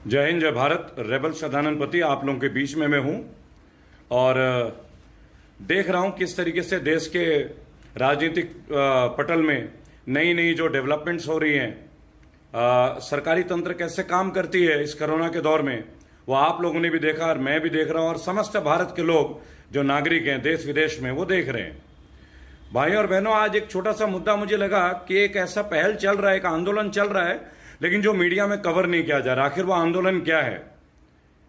जय हिंद, जय भारत। रेबल सदानंद आप लोगों के बीच में मैं हूं और देख रहा हूं किस तरीके से देश के राजनीतिक पटल में नई नई जो डेवलपमेंट्स हो रही हैं, सरकारी तंत्र कैसे काम करती है इस कोरोना के दौर में, वो आप लोगों ने भी देखा और मैं भी देख रहा हूं और समस्त भारत के लोग जो नागरिक हैं देश विदेश में वो देख रहे हैं। भाई और बहनों, आज एक छोटा सा मुद्दा मुझे लगा कि एक ऐसा पहल चल रहा है, एक आंदोलन चल रहा है, लेकिन जो मीडिया में कवर नहीं किया जा रहा। आखिर वो आंदोलन क्या है,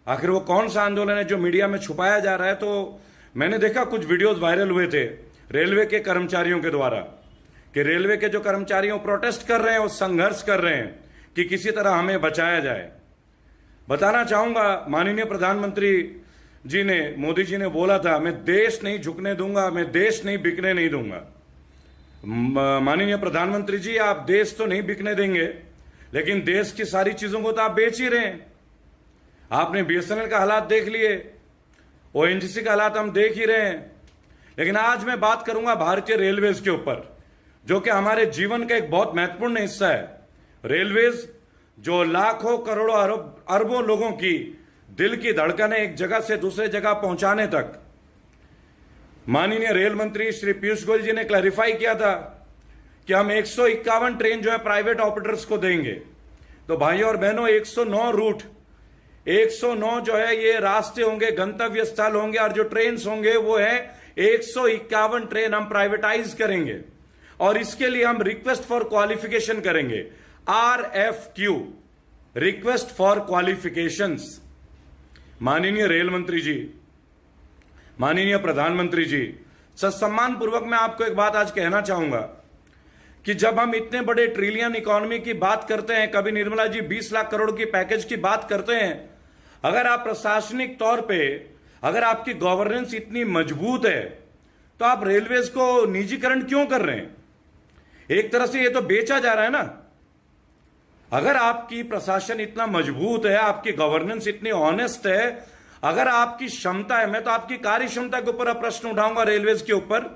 आखिर वो कौन सा आंदोलन है जो मीडिया में छुपाया जा रहा है। तो मैंने देखा कुछ वीडियोस वायरल हुए थे रेलवे के कर्मचारियों के द्वारा कि रेलवे के जो कर्मचारी प्रोटेस्ट कर रहे हैं, वो संघर्ष कर रहे हैं कि किसी तरह हमें बचाया जाए। बताना चाहूंगा, माननीय प्रधानमंत्री जी ने, मोदी जी ने बोला था, मैं देश नहीं झुकने दूंगा, मैं देश नहीं बिकने नहीं दूंगा। माननीय प्रधानमंत्री जी, आप देश तो नहीं बिकने देंगे, लेकिन देश की सारी चीजों को तो आप बेच ही रहे हैं। आपने बीएसएनएल का हालात देख लिए, ओएनजीसी का हालात हम देख ही रहे हैं। लेकिन आज मैं बात करूंगा भारतीय रेलवेज के ऊपर, जो कि हमारे जीवन का एक बहुत महत्वपूर्ण हिस्सा है। रेलवेज जो लाखों करोड़ों अरबों लोगों की दिल की धड़कनें एक जगह से दूसरे जगह पहुंचाने तक, माननीय रेल मंत्री श्री पीयूष गोयल जी ने क्लैरिफाई किया था कि हम 151 ट्रेन जो है प्राइवेट ऑपरेटर्स को देंगे। तो भाइयों और बहनों, 109 रूट, 109 जो है ये रास्ते होंगे, गंतव्य स्थल होंगे, और जो ट्रेन होंगे वो है 151 ट्रेन हम प्राइवेटाइज करेंगे। और इसके लिए हम रिक्वेस्ट फॉर क्वालिफिकेशन करेंगे, RFQ, रिक्वेस्ट फॉर क्वालिफिकेशंस। माननीय रेल मंत्री जी, माननीय प्रधानमंत्री जी, सम्मान पूर्वक मैं आपको एक बात आज कहना चाहूंगा कि जब हम इतने बड़े ट्रिलियन इकोनॉमी की बात करते हैं, कभी निर्मला जी 20 लाख करोड़ की पैकेज की बात करते हैं, अगर आप प्रशासनिक तौर पे, अगर आपकी गवर्नेंस इतनी मजबूत है, तो आप रेलवेज को निजीकरण क्यों कर रहे हैं? एक तरह से ये तो बेचा जा रहा है ना। अगर आपकी प्रशासन इतना मजबूत है, आपकी गवर्नेंस इतनी ऑनेस्ट है, अगर आपकी क्षमता है, मैं तो आपकी कार्य क्षमता के ऊपर प्रश्न उठाऊंगा रेलवेज के ऊपर।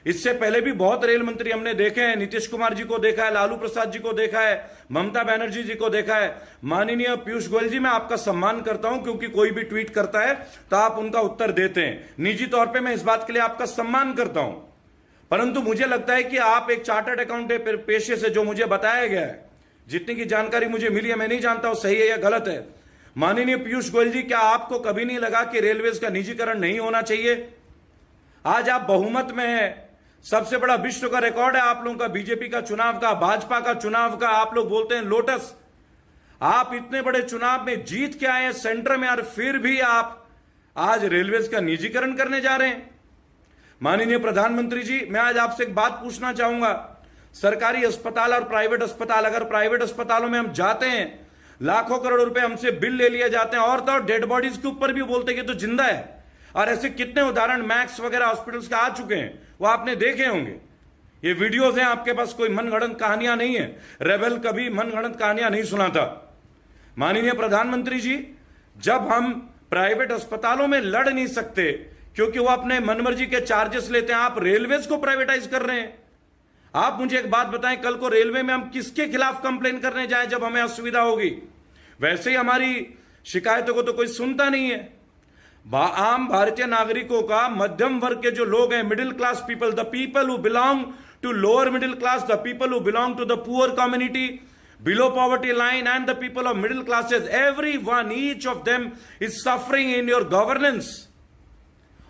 इससे पहले भी बहुत रेल मंत्री हमने देखे हैं, नीतीश कुमार जी को देखा है, लालू प्रसाद जी को देखा है, ममता बनर्जी जी को देखा है। माननीय पीयूष गोयल जी, मैं आपका सम्मान करता हूं, क्योंकि कोई भी ट्वीट करता है तो आप उनका उत्तर देते हैं। निजी तौर पे मैं इस बात के लिए आपका सम्मान करता हूं, परंतु मुझे लगता है कि आप एक चार्टर्ड अकाउंटेंट पेशे से, जो मुझे बताया गया है, जितनी की जानकारी मुझे मिली है, मैं नहीं जानता वो सही है या गलत है। माननीय पीयूष गोयल जी, क्या आपको कभी नहीं लगा कि रेलवेज का निजीकरण नहीं होना चाहिए? आज आप बहुमत में है, सबसे बड़ा विश्व का रिकॉर्ड है आप लोगों का, बीजेपी का चुनाव का, भाजपा का चुनाव का। आप लोग बोलते हैं लोटस, आप इतने बड़े चुनाव में जीत के आए हैं सेंटर में, और फिर भी आप आज रेलवेज का निजीकरण करने जा रहे हैं। माननीय प्रधानमंत्री जी, मैं आज आपसे एक बात पूछना चाहूंगा। सरकारी अस्पताल और प्राइवेट अस्पताल, अगर प्राइवेट अस्पतालों में हम जाते हैं, लाखों करोड़ रुपए हमसे बिल ले लिए जाते हैं, और तो डेड बॉडीज के ऊपर भी बोलते हैं कि तो जिंदा है। और ऐसे कितने उदाहरण मैक्स वगैरह हॉस्पिटल्स के आ चुके हैं, वो आपने देखे होंगे। ये वीडियोस हैं आपके पास, कोई मनगढ़ंत कहानियां नहीं है। रेबल कभी मनगढ़ंत कहानियां नहीं सुनाता। माननीय प्रधानमंत्री जी, जब हम प्राइवेट अस्पतालों में लड़ नहीं सकते क्योंकि वो अपने मनमर्जी के चार्जेस लेते हैं, आप रेलवेज को प्राइवेटाइज कर रहे हैं। आप मुझे एक बात बताएं, कल को रेलवे में हम किसके खिलाफ कंप्लेन करने जाएं जब हमें असुविधा होगी? वैसे ही हमारी शिकायतों को तो कोई सुनता नहीं है। आम भारतीय नागरिकों का, मध्यम वर्ग के जो लोग हैं, middle class people, the people who belong to lower middle class, the people who belong to the poor community, below poverty line, and the people of middle classes, everyone, each of them is suffering in your governance.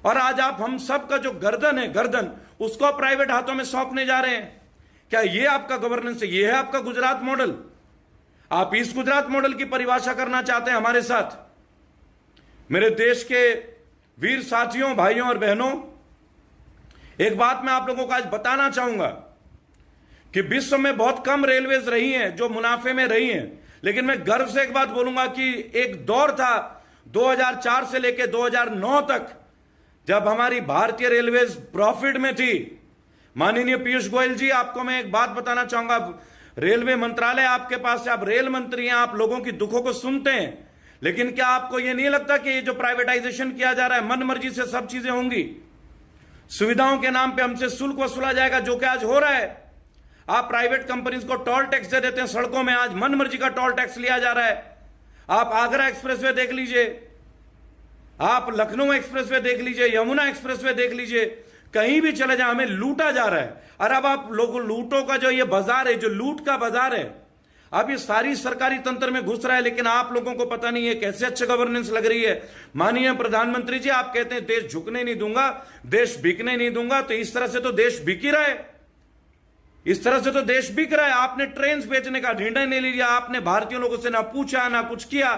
और आज आप हम सब का जो गर्दन है, गर्दन, उसको प्राइवेट हाथों में सौंपने जा रहे हैं। क्या ये आपका गवर्नेंस है? ये है आपका गुजरात मॉडल? आप इस गुजरात मॉडल की परिभाषा करना चाहते हैं हमारे साथ? मेरे देश के वीर साथियों, भाइयों और बहनों, एक बात मैं आप लोगों को आज बताना चाहूंगा कि विश्व में बहुत कम रेलवेज रही हैं जो मुनाफे में रही हैं, लेकिन मैं गर्व से एक बात बोलूंगा कि एक दौर था 2004 से लेकर 2009 तक, जब हमारी भारतीय रेलवेज प्रॉफिट में थी। माननीय पीयूष गोयल जी, आपको मैं एक बात बताना चाहूंगा, रेलवे मंत्रालय आपके पास है, आप रेल मंत्री हैं, आप लोगों की दुखों को सुनते हैं, लेकिन क्या आपको यह नहीं लगता कि ये जो प्राइवेटाइजेशन किया जा रहा है, मन मर्जी से सब चीजें होंगी, सुविधाओं के नाम पे हमसे शुल्क वसूला जाएगा, जो कि आज हो रहा है। आप प्राइवेट कंपनीज को टोल टैक्स दे देते हैं सड़कों में, आज मन मर्जी का टोल टैक्स लिया जा रहा है। आप आगरा एक्सप्रेसवे देख लीजिए, आप लखनऊ एक्सप्रेसवे देख लीजिए, यमुना एक्सप्रेसवे देख लीजिए, कहीं भी चले जाए हमें लूटा जा रहा है। और अब आप लोग लूटों का जो ये बाजार है, जो लूट का बाजार है, अब ये सारी सरकारी तंत्र में घुस रहा है, लेकिन आप लोगों को पता नहीं है कैसे अच्छे गवर्नेंस लग रही है। माननीय प्रधानमंत्री जी, आप कहते हैं देश झुकने नहीं दूंगा, देश बिकने नहीं दूंगा, तो इस तरह से तो देश बिक ही रहा है, इस तरह से तो देश बिक रहा है। आपने ट्रेन बेचने का निर्णय नहीं लिया, आपने भारतीय लोगों से ना पूछा ना कुछ किया।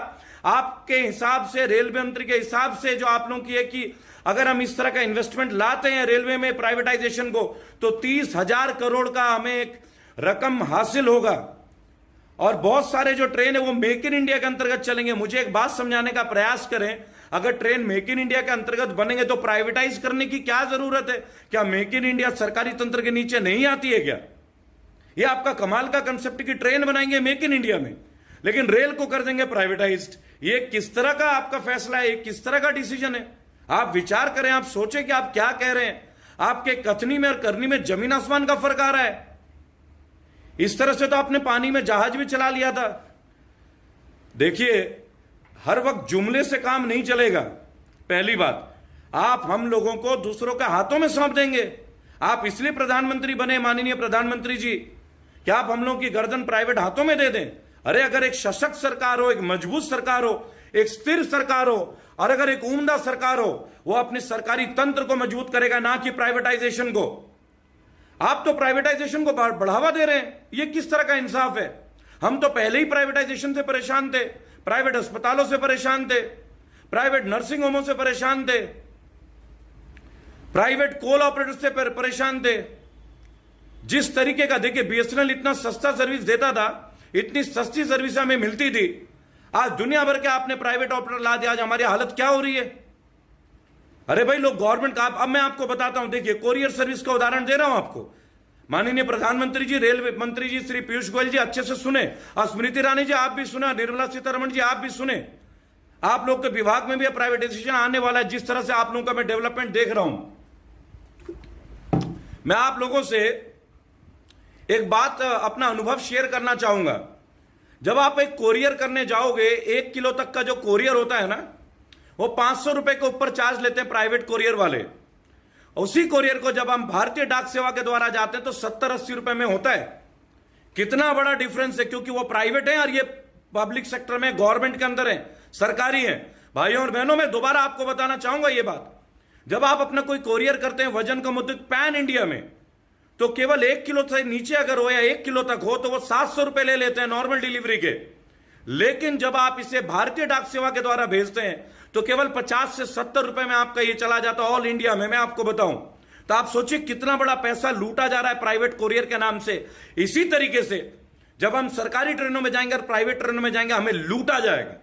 आपके हिसाब से, रेलवे मंत्री के हिसाब से जो आप लोगों की है कि अगर हम इस तरह का इन्वेस्टमेंट लाते हैं रेलवे में प्राइवेटाइजेशन को, तो 30,000 करोड़ का हमें एक रकम हासिल होगा। और बहुत सारे जो ट्रेन है वो मेक इन इंडिया के अंतर्गत चलेंगे। मुझे एक बात समझाने का प्रयास करें, अगर ट्रेन मेक इन इंडिया के अंतर्गत बनेंगे तो प्राइवेटाइज करने की क्या जरूरत है? क्या मेक इन इंडिया सरकारी तंत्र के नीचे नहीं आती है क्या? ये आपका कमाल का कंसेप्ट कि ट्रेन बनाएंगे मेक इन इंडिया में, लेकिन रेल को कर देंगे प्राइवेटाइज्ड। ये किस तरह का आपका फैसला है? किस तरह का डिसीजन है? आप विचार करें, आप सोचें कि आप क्या कह रहे हैं। आपके कथनी में और करनी में जमीन आसमान का फर्क आ रहा है। इस तरह से तो आपने पानी में जहाज भी चला लिया था। देखिए, हर वक्त जुमले से काम नहीं चलेगा। पहली बात, आप हम लोगों को दूसरों के हाथों में सौंप देंगे। आप इसलिए प्रधानमंत्री बने माननीय प्रधानमंत्री जी, क्या आप हम लोगों की गर्दन प्राइवेट हाथों में दे दें? अरे अगर एक सशक्त सरकार हो, एक मजबूत सरकार हो, एक स्थिर सरकार हो, और अगर एक उम्दा सरकार हो, वो अपने सरकारी तंत्र को मजबूत करेगा, ना कि प्राइवेटाइजेशन को। आप तो प्राइवेटाइजेशन को बढ़ावा दे रहे हैं। ये किस तरह का इंसाफ है? हम तो पहले ही प्राइवेटाइजेशन से परेशान थे, प्राइवेट अस्पतालों से परेशान थे, प्राइवेट नर्सिंग होमों से परेशान थे, प्राइवेट कोल ऑपरेटर से परेशान थे। जिस तरीके का, देखिए बीएसएनएल इतना सस्ता सर्विस देता था, इतनी सस्ती सर्विस हमें मिलती थी, आज दुनिया भर के आपने प्राइवेट ऑपरेटर ला दिया। आज हमारी हालत क्या हो रही है? अरे भाई, लोग गवर्नमेंट का, अब मैं आपको बताता हूं, देखिए कोरियर सर्विस का उदाहरण दे रहा हूं आपको। माननीय प्रधानमंत्री जी, रेलवे मंत्री जी श्री पीयूष गोयल जी अच्छे से सुने, और स्मृति ईरानी जी आप भी सुना, निर्मला सीतारमण जी आप भी सुने। आप लोग के विभाग में भी प्राइवेटाइजेशन आने वाला है। जिस तरह से आप लोगों का मैं डेवलपमेंट देख रहा हूं, मैं आप लोगों से एक बात, अपना अनुभव शेयर करना चाहूंगा। जब आप एक कोरियर करने जाओगे, 1 किलो तक का जो कोरियर होता है ना, वो 500 रुपए के ऊपर चार्ज लेते हैं प्राइवेट कोरियर वाले। उसी कोरियर को जब हम भारतीय डाक सेवा के द्वारा जाते हैं तो 70-80 रुपए में होता है। कितना बड़ा डिफरेंस है, क्योंकि वो प्राइवेट है और ये पब्लिक सेक्टर में, गवर्नमेंट के अंदर है, सरकारी है। भाइयों और बहनों, मैं दोबारा आपको बताना चाहूंगा ये बात, जब आप अपना कोई कोरियर करते हैं वजन का मुद्दे पैन इंडिया में, तो केवल 1 किलो से नीचे अगर हो या 1 किलो तक हो तो वो 700 रुपए ले लेते हैं नॉर्मल डिलीवरी के। लेकिन जब आप इसे भारतीय डाक सेवा के द्वारा भेजते हैं तो केवल 50 से 70 रुपए में आपका ये चला जाता है ऑल इंडिया में। मैं आपको बताऊं तो आप सोचिए कितना बड़ा पैसा लूटा जा रहा है प्राइवेट कोरियर के नाम से। इसी तरीके से जब हम सरकारी ट्रेनों में जाएंगे और प्राइवेट ट्रेनों में जाएंगे, हमें लूटा जाएगा,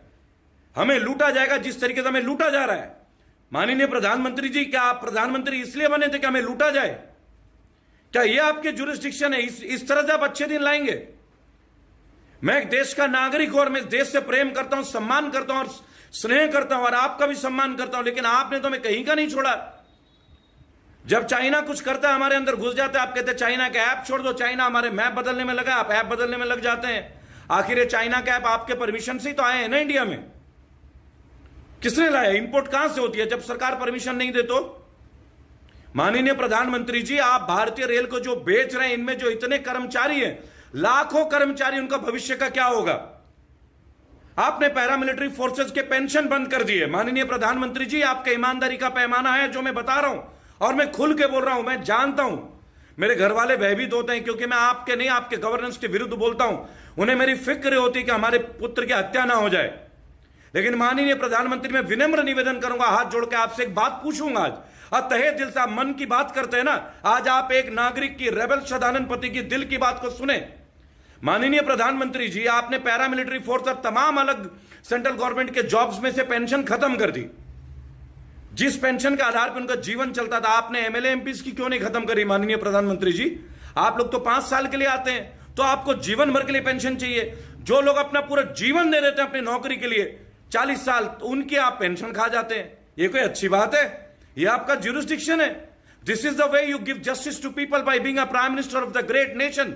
हमें लूटा जाएगा जिस तरीके से हमें लूटा जा रहा है। माननीय प्रधानमंत्री जी, क्या आप प्रधानमंत्री इसलिए बने थे कि हमें लूटा जाए? क्या यह आपके जुरिस्डिक्शन है? इस तरह से आप अच्छे दिन लाएंगे? मैं एक देश का नागरिक हूं और मैं देश से प्रेम करता हूं, सम्मान करता हूं और स्नेह करता हूं और आपका भी सम्मान करता हूं, लेकिन आपने तो हमें कहीं का नहीं छोड़ा। जब चाइना कुछ करता है हमारे अंदर घुस जाता है, आप कहते हैं चाइना का ऐप छोड़ दो, चाइना हमारे मैप बदलने में लगा, आप ऐप बदलने में लग जाते हैं। आखिर ये चाइना का ऐप आपके परमिशन से ही तो आए हैं ना इंडिया में। किसने लाया? इंपोर्ट कहां से होती है जब सरकार परमिशन नहीं दे तो? माननीय प्रधानमंत्री जी, आप भारतीय रेल को जो बेच रहे हैं, इनमें जो इतने कर्मचारी हैं, लाखों कर्मचारी, उनका भविष्य का क्या होगा? आपने पैरामिलिट्री फोर्सेस के पेंशन बंद कर दिए। माननीय प्रधानमंत्री जी, आपके ईमानदारी का पैमाना है जो मैं बता रहा हूं, और मैं खुल के बोल रहा हूं। मैं जानता हूं मेरे घर वाले भयभीत होते हैं, क्योंकि मैं आपके नहीं, आपके गवर्नेंस के विरुद्ध बोलता हूं। उन्हें मेरी फिक्र होती कि हमारे पुत्र की हत्या ना हो जाए। लेकिन माननीय प्रधानमंत्री, मैं विनम्र निवेदन करूंगा, हाथ जोड़ के आपसे एक बात पूछूंगा आज, और तहे दिल से आप मन की बात करते हैं ना, आज आप एक नागरिक की, रेबल सदानंद पति की दिल की बात को सुने। माननीय प्रधानमंत्री जी, आपने पैरामिलिट्री फोर्स और तमाम अलग सेंट्रल गवर्नमेंट के जॉब्स में से पेंशन खत्म कर दी। जिस पेंशन के आधार पर उनका जीवन चलता था, आपने एमएलए एमपीज की क्यों नहीं खत्म करी? माननीय प्रधानमंत्री जी, आप लोग तो 5 साल के लिए आते हैं, तो आपको जीवन भर के लिए पेंशन चाहिए। जो लोग अपना पूरा जीवन दे देते हैं अपनी नौकरी के लिए, 40 साल, तो उनकी आप पेंशन खा जाते हैं। ये कोई अच्छी बात है? ये आपका ज्यूरिसडिक्शन है? This is the way you give justice to people by being a prime minister of the great nation.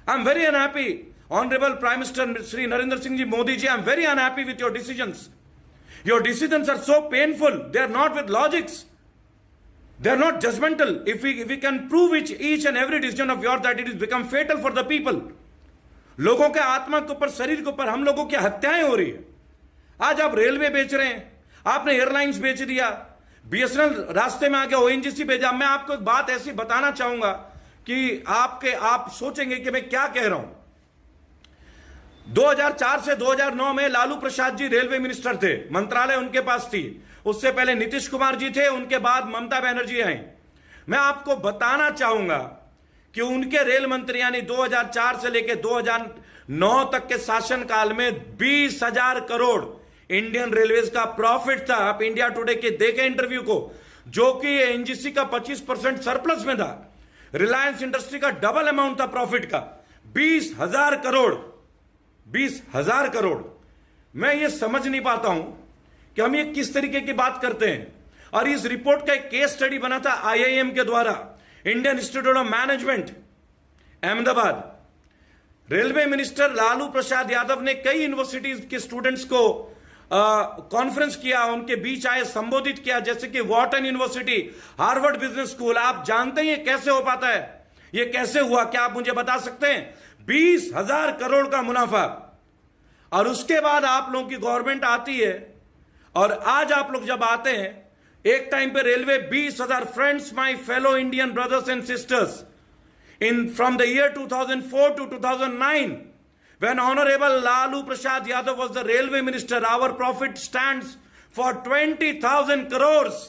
I am very unhappy Honorable Prime Minister Shri Narendra Singh Ji Modi Ji, I am very unhappy with your decisions. Your decisions are so painful. They are not with logics. They are not judgmental. If we can prove each and every decision of yours that it has become fatal for the people. लोगों के आत्मा के ऊपर, शरीर के ऊपर हम लोगों की हत्याएं हो रही है. आज आप रेलवे बेच रहे हैं, आपने एयरलाइंस बेच दिया, बीएसएनएल रास्ते में आ गया, ओएनजीसी भेजा. मैं आपको एक बात ऐसी बताना चाहूंगा कि आप सोचेंगे कि मैं क्या कह रहा हूं. 2004 से 2009 में लालू प्रसाद जी रेलवे मिनिस्टर थे, मंत्रालय उनके पास थी. उससे पहले नीतीश कुमार जी थे, उनके बाद ममता बनर्जी आई. मैं आपको बताना चाहूंगा कि उनके रेल मंत्री यानी 2004 से लेकर 2009 तक के शासनकाल में 20,000 करोड़ इंडियन रेलवेज का प्रॉफिट था. आप इंडिया टुडे के देखें इंटरव्यू को, जो कि एनजीसी का 25% सरप्लस में था. रिलायंस इंडस्ट्री का डबल अमाउंट था प्रॉफिट का, 20,000 करोड़. 20,000 करोड़. मैं ये समझ नहीं पाता हूं कि हम ये किस तरीके की बात करते हैं. और इस रिपोर्ट का एक केस स्टडी बना था आईआईएम के द्वारा, Indian institute of management Ahmedabad. Railway minister Lalu Prasad Yadav ने कई यूनिवर्सिटीज के स्टूडेंट्स को कॉन्फ्रेंस किया, उनके बीच आए, संबोधित किया, जैसे कि Wharton university, Harvard business school. आप जानते हैं ये कैसे हो पाता है, ये कैसे हुआ, क्या आप मुझे बता सकते हैं? 20,000 करोड़ का मुनाफा. और उसके बाद आप लोगों की गवर्नमेंट आती है, और आज आप लोग जब आते हैं, एक टाइम पे railway 20,000. Friends, my fellow Indian brothers and sisters, from the year 2004 to 2009, when Honorable Lalu Prasad Yadav was the railway minister, our profit stands for 20,000 crores.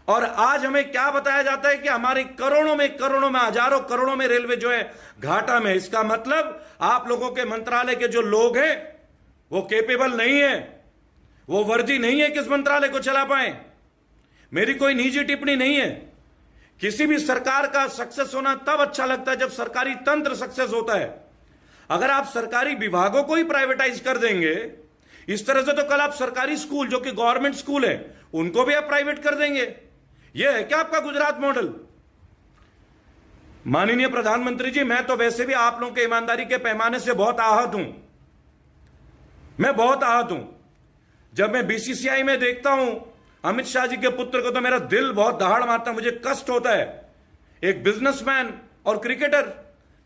और आज हमें क्या बताया जाता है कि हमारे करोड़ों में हजारों करोड़ों में रेलवे जो है घाटा में. इसका मतलब आप लोगों के मंत्रालय के जो लोग हैं वो केपेबल नहीं है, वो वर्दी नहीं है कि इस मंत्रालय को चला पाए. मेरी कोई निजी टिप्पणी नहीं है. किसी भी सरकार का सक्सेस होना तब अच्छा लगता है जब सरकारी तंत्र सक्सेस होता है. अगर आप सरकारी विभागों को ही प्राइवेटाइज कर देंगे इस तरह से, तो कल आप सरकारी स्कूल जो कि गवर्नमेंट स्कूल है उनको भी आप प्राइवेट कर देंगे. यह है क्या आपका गुजरात मॉडल? माननीय प्रधानमंत्री जी, मैं तो वैसे भी आप लोगों के ईमानदारी के पैमाने से बहुत आहत हूं. मैं बहुत आहत हूं. जब मैं बीसीसीआई में देखता हूं अमित शाह जी के पुत्र को, तो मेरा दिल बहुत दहाड़ मारता है, मुझे कष्ट होता है. एक बिजनेसमैन और क्रिकेटर.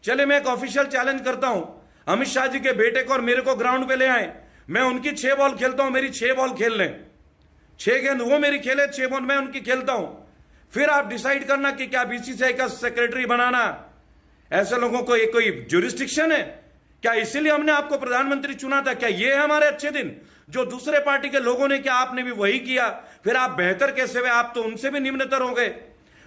चले, मैं एक ऑफिशियल चैलेंज करता हूं, अमित शाह जी के बेटे को और मेरे को ग्राउंड पे ले आए, मैं उनकी 6 बॉल खेलता हूं, मेरी 6 बॉल खेल लें, 6 गेंद वो मेरी खेले, 6 बॉल मैं उनकी खेलता हूं. फिर आप डिसाइड करना कि क्या बीसीसीआई का सेक्रेटरी बनाना. ऐसे लोगों को एक कोई ज्यूरिस्डिक्शन है क्या? इसीलिए हमने आपको प्रधानमंत्री चुना था. क्या ये है हमारे अच्छे दिन? जो दूसरे पार्टी के लोगों ने किया आपने भी वही किया. फिर आप बेहतर कैसे हुए? आप तो उनसे भी निम्नतर हो गए.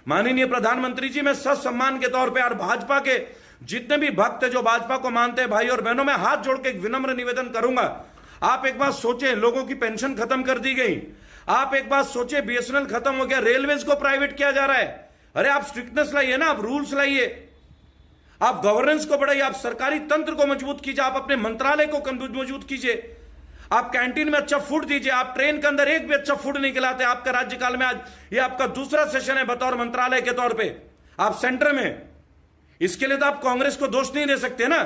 माननीय प्रधानमंत्री जी, मैं सच सम्मान के तौर पे और भाजपा के जितने भी भक्त है जो भाजपा को मानते हैं, भाई और बहनों, मैं हाथ जोड़ के एक विनम्र निवेदन करूंगा. आप एक बात सोचें, लोगों की पेंशन खत्म कर दी गई. आप एक बात सोचें, बीएसएनएल खत्म हो गया, रेलवेज को प्राइवेट किया जा रहा है. अरे आप स्ट्रिक्टनेस लाइए ना, आप रूल्स लाइए, आप गवर्नेंस को बढ़ाइए, आप सरकारी तंत्र को मजबूत कीजिए, आप अपने मंत्रालय को मजबूत कीजिए, आप कैंटीन में अच्छा फूड दीजिए. आप ट्रेन के अंदर एक भी अच्छा फूड नहीं खिलाते. आपका राज्यकाल में आज ये आपका दूसरा सेशन है बतौर मंत्रालय के तौर पे, आप सेंटर में. इसके लिए तो आप कांग्रेस को दोष नहीं दे सकते ना.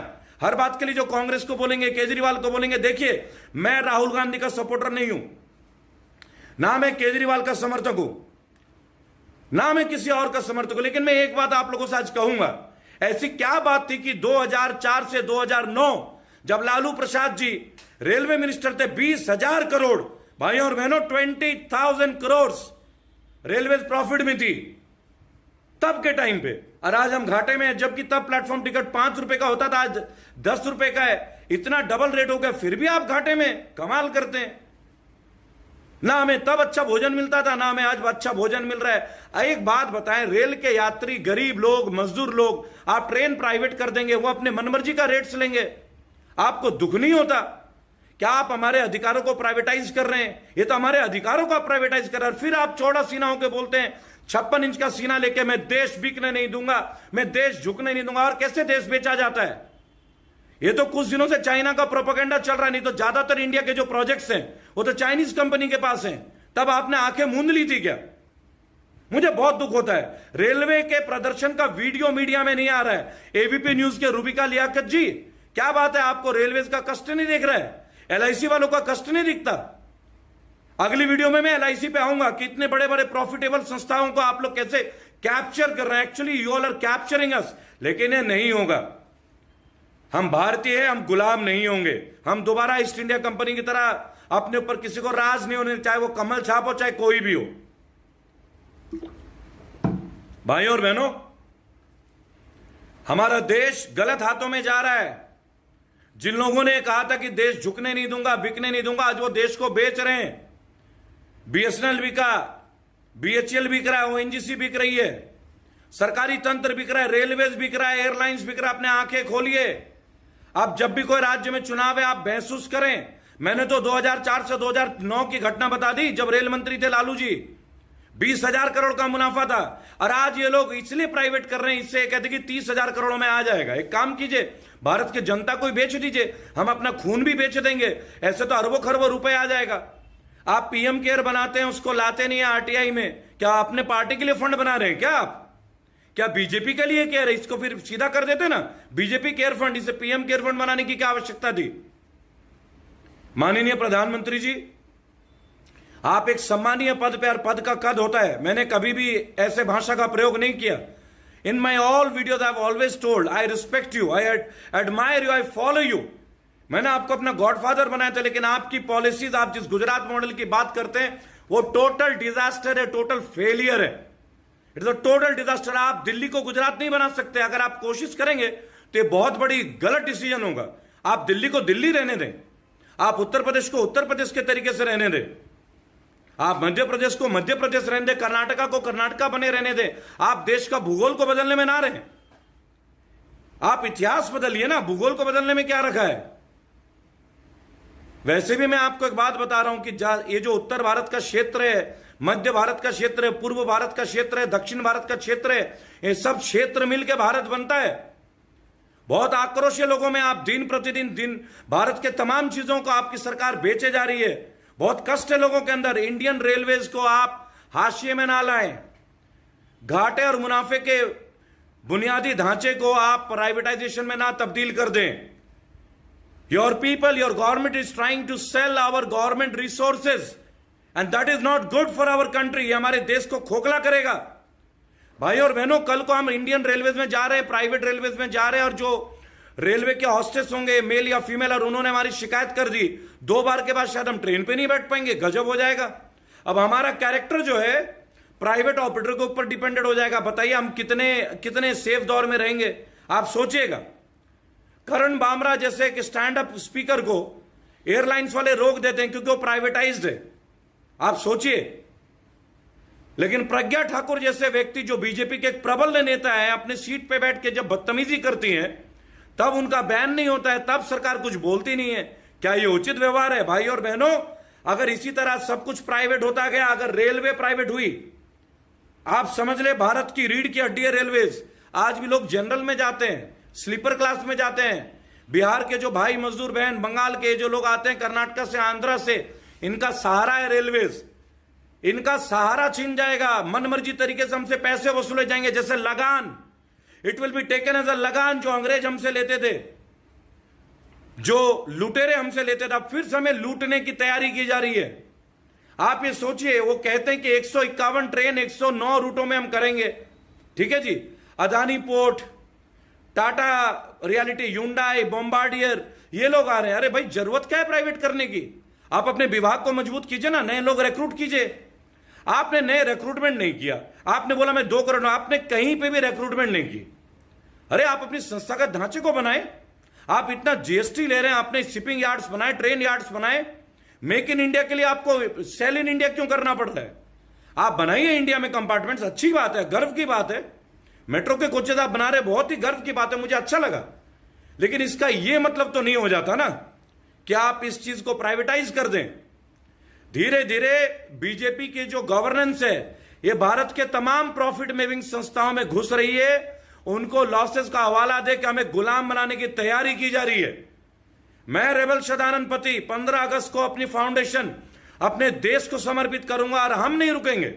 हर बात के लिए जो कांग्रेस को बोलेंगे, केजरीवाल को बोलेंगे. देखिए, मैं राहुल गांधी का सपोर्टर नहीं हूं, ना मैं केजरीवाल का समर्थक हूं, ना मैं किसी और का समर्थक हूं. लेकिन मैं एक बात आप लोगों से आज कहूंगा, ऐसी क्या बात थी कि 2004 से 2009 जब लालू प्रसाद जी रेलवे मिनिस्टर थे, 20,000 करोड़, भाइयों और बहनों, 20,000 करोड़ रेलवे प्रॉफिट में थी तब के टाइम पे. और आज हम घाटे में हैं, जबकि तब प्लेटफॉर्म टिकट 5 रुपए का होता था, आज 10 रुपए का है. इतना डबल रेट हो गया, फिर भी आप घाटे में. कमाल करते हैं. ना हमें तब अच्छा भोजन मिलता था, ना हमें आज अच्छा भोजन मिल रहा है. एक बात बताएं, रेल के यात्री, गरीब लोग, मजदूर लोग, आप ट्रेन प्राइवेट कर देंगे, वो अपने मनमर्जी का रेट्स लेंगे, आपको दुख नहीं होता? क्या आप हमारे अधिकारों को प्राइवेटाइज कर रहे हैं? ये तो हमारे अधिकारों को आप प्राइवेटाइज कर रहे हैं. फिर आप चौड़ा सीना होकर बोलते हैं, 56 इंच का सीना लेके मैं देश बिकने नहीं दूंगा, मैं देश झुकने नहीं दूंगा. और कैसे देश बेचा जाता है? ये तो कुछ दिनों से चाइना का प्रोपेगेंडा चल रहा है, नहीं तो ज्यादातर इंडिया के जो प्रोजेक्ट्स हैं वो तो चाइनीज कंपनी के पास हैं. तब आपने आंखें मूंद ली थी क्या? मुझे बहुत दुख होता है. रेलवे के प्रदर्शन का वीडियो मीडिया में नहीं आ रहा है. एबीपी न्यूज के रूबिका लियाकत जी, क्या बात है, आपको रेलवेज का कष्ट नहीं दिख रहा है? एलआईसी वालों का कष्ट नहीं दिखता? अगली वीडियो में मैं एलआईसी पे आऊंगा कि इतने बड़े बड़े प्रॉफिटेबल संस्थाओं को आप लोग कैसे कैप्चर कर रहे हैं। Actually you all are capturing us, लेकिन ये नहीं होगा। हम भारतीय हैं, हम गुलाम नहीं होंगे। हम दोबारा ईस्ट इंडिया कंपनी की तरह अपने ऊपर किसी को राज नहीं होने, चाहे वो कमल छाप हो चाहे कोई भी हो। भाइयों और बहनों, हमारा देश गलत हाथों में जा रहा है। जिन लोगों ने कहा था कि देश झुकने नहीं दूंगा, बिकने नहीं दूंगा, आज वो देश को बेच रहे हैं। बीएसएनएल बिका, बीएचईएल बिक रहा है, ओएनजीसी बिक रही है, सरकारी तंत्र बिक रहा है, रेलवेज बिक रहा है, एयरलाइंस बिक रहा है। अपने आंखें खोलिए। अब जब भी कोई राज्य में चुनाव है, आप महसूस करें। मैंने तो 2004 से 2009 की घटना बता दी, जब रेल मंत्री थे लालू जी। 20,000 करोड़ का मुनाफा था, और आज ये लोग इसलिए प्राइवेट कर रहे हैं, इससे कहते कि 30,000 करोड़ में आ जाएगा। एक काम कीजिए, भारत की जनता को बेच दीजिए, हम अपना खून भी बेच देंगे, ऐसे तो अरबों खरबों रुपए आ जाएगा। आप पीएम केयर बनाते हैं, उसको लाते नहीं है आरटीआई में। क्या अपने पार्टी के लिए फंड बना रहे हैं क्या आप? क्या बीजेपी के लिए केयर है? इसको फिर सीधा कर देते ना, बीजेपी केयर फंड। इसे पीएम केयर फंड बनाने की क्या आवश्यकता थी? माननीय प्रधानमंत्री जी, आप एक सम्मानीय पद पे, और पद का कद होता है। मैंने कभी भी ऐसे भाषा का प्रयोग नहीं किया। In my all videos I have always told I respect you, I admire you, I follow you. मैंने आपको अपना गॉडफादर बनाया था, लेकिन आपकी पॉलिसीज, आप जिस गुजरात मॉडल की बात करते हैं, वो टोटल डिजास्टर है, टोटल फेलियर है। It's a total disaster. आप दिल्ली को गुजरात नहीं बना सकते। अगर आप कोशिश करेंगे तो ये बहुत बड़ी गलत डिसीजन होगा। आप दिल्ली को दिल्ली रहने दें, आप उत्तर प्रदेश को उत्तर प्रदेश के तरीके से रहने दें, आप मध्य प्रदेश को मध्य प्रदेश रहने दें, कर्नाटका को कर्नाटका बने रहने दें। आप देश का भूगोल को बदलने में ना रहें, आप इतिहास बदलिए ना, भूगोल को बदलने में क्या रखा है। वैसे भी मैं आपको एक बात बता रहा हूं कि ये जो उत्तर भारत का क्षेत्र है, मध्य भारत का क्षेत्र है, पूर्व भारत का क्षेत्र है, दक्षिण भारत का क्षेत्र है, ये सब क्षेत्र मिलकर भारत बनता है। बहुत आक्रोश है लोगों में। आप दिन प्रतिदिन भारत के तमाम चीजों को आपकी सरकार बेचे जा रही है। बहुत कष्ट है लोगों के अंदर। इंडियन रेलवेज को आप हाशिए में ना लाएं। घाटे और मुनाफे के बुनियादी ढांचे को आप प्राइवेटाइजेशन में ना तब्दील कर दें। Your people, your government is trying to sell our government resources, and that is not good for our country. ये हमारे देश को खोखला करेगा। भाई और बहनों, कल को हम इंडियन रेलवेज में जा रहे हैं, प्राइवेट रेलवेज में जा रहे हैं, और जो रेलवे के हॉस्टेस होंगे, मेल या फीमेल, और उन्होंने हमारी शिकायत कर दी, 2 बार के बाद शायद हम ट्रेन पे नहीं बैठ पाएंगे। गजब हो जाएगा। अब हमारा कैरेक्टर जो है प्राइवेट ऑपरेटर के ऊपर डिपेंडेंट हो जाएगा। बताइए हम कितने सेफ दौर में रहेंगे? आप सोचिएगा। करण बामरा जैसे एक स्टैंड अप स्पीकर को एयरलाइंस वाले रोक देते हैं क्योंकि वो प्राइवेटाइज्ड है। आप सोचिए। लेकिन प्रज्ञा ठाकुर जैसे व्यक्ति, जो बीजेपी के एक प्रबल नेता है, अपने सीट पे बैठ के जब बदतमीजी करती हैं, तब उनका बैन नहीं होता है, तब सरकार कुछ बोलती नहीं है। क्या ये उचित व्यवहार है? भाई और बहनों, अगर इसी तरह सब कुछ प्राइवेट होता गया, अगर रेलवे प्राइवेट हुई, आप समझ ले भारत की रीढ़ की हड्डी है रेलवेज। आज भी लोग जनरल में जाते हैं, स्लीपर क्लास में जाते हैं। बिहार के जो भाई मजदूर बहन, बंगाल के जो लोग आते हैं, कर्नाटका से, आंध्रा से, इनका सहारा है रेलवेज। इनका सहारा छीन जाएगा। मनमर्जी तरीके से हमसे पैसे वसूले जाएंगे, जैसे लगान। It will be taken as a lagaan, जो अंग्रेज हमसे लेते थे, जो लुटेरे हमसे लेते थे। अब फिर से हमें लूटने की तैयारी की जा रही है। आप ये सोचिए, वो कहते हैं कि 151 ट्रेन 109 रूटों में हम करेंगे। ठीक है जी। Adani port, Tata realty, Hyundai, Bombardier, ये लोग आ रहे हैं। अरे भाई, जरूरत क्या है प्राइवेट करने की? आप अपने विभाग को मजबूत कीजिए ना, नए लोग रिक्रूट कीजिए। आपने नए रिक्रूटमेंट नहीं किया। आपने बोला मैं 2 करोड़, आपने कहीं पे भी रिक्रूटमेंट नहीं की। अरे आप अपनी संस्थागत ढांचे को बनाए। आप इतना जीएसटी ले रहे हैं, आपने शिपिंग यार्ड्स बनाए, ट्रेन यार्ड्स बनाए। मेक इन इंडिया के लिए आपको सेल इन इंडिया क्यों करना पड़ रहा है? आप बनाइए इंडिया में कंपार्टमेंट्स, अच्छी बात है, गर्व की बात है। मेट्रो के कोचेज आप बना रहे, बहुत ही गर्व की बात है, मुझे अच्छा लगा। लेकिन इसका यह मतलब तो नहीं हो जाता ना कि आप इस चीज को प्राइवेटाइज कर दें। धीरे धीरे बीजेपी की जो गवर्नेंस है, ये भारत के तमाम प्रॉफिट मेकिंग संस्थाओं में घुस रही है। उनको लॉसेस का हवाला दे कि हमें गुलाम बनाने की तैयारी की जा रही है। मैं रेबल सदानंद पति 15 अगस्त को अपनी फाउंडेशन अपने देश को समर्पित करूंगा, और हम नहीं रुकेंगे।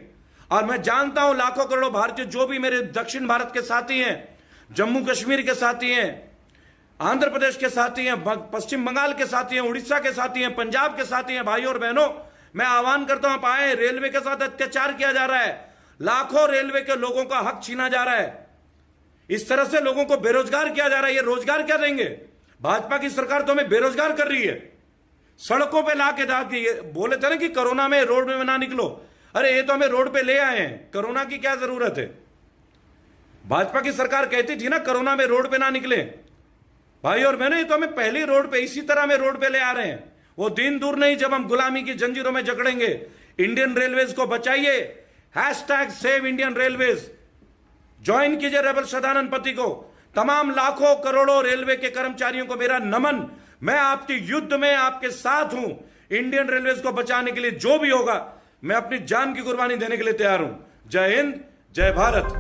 और मैं जानता हूं लाखों करोड़ों भारतीय, जो भी मेरे दक्षिण भारत के साथी हैं, जम्मू कश्मीर के साथी हैं, आंध्र प्रदेश के साथी हैं, पश्चिम बंगाल के साथी हैं, उड़ीसा के साथी हैं, पंजाब के साथी हैं। भाइयों और बहनों, मैं आह्वान करता हूं, आप आए। रेलवे के साथ अत्याचार किया जा रहा है, लाखों रेलवे के लोगों का हक छीना जा रहा है, इस तरह से लोगों को बेरोजगार किया जा रहा है। ये रोजगार क्या देंगे? भाजपा की सरकार तो हमें बेरोजगार कर रही है, सड़कों पे ला के बोले थे ना कि कोरोना में रोड में ना निकलो। अरे ये तो हमें रोड पे ले आए हैं, कोरोना की क्या जरूरत है? भाजपा की सरकार कहती थी ना कोरोना में रोड पे ना निकले। भाई और बहनों, ये तो हमें पहले रोड पे इसी तरह में रोड पे ले आ रहे हैं। वो दिन दूर नहीं जब हम गुलामी की जंजीरों में जकड़ेंगे। इंडियन रेलवेज को बचाइए, #सेव इंडियन रेलवेज, ज्वाइन कीजिए रेबल सदानंद पति को। तमाम लाखों करोड़ों रेलवे के कर्मचारियों को मेरा नमन। मैं आपके युद्ध में आपके साथ हूं। इंडियन रेलवेज को बचाने के लिए जो भी होगा, मैं अपनी जान की कुर्बानी देने के लिए तैयार हूं। जय हिंद, जय भारत।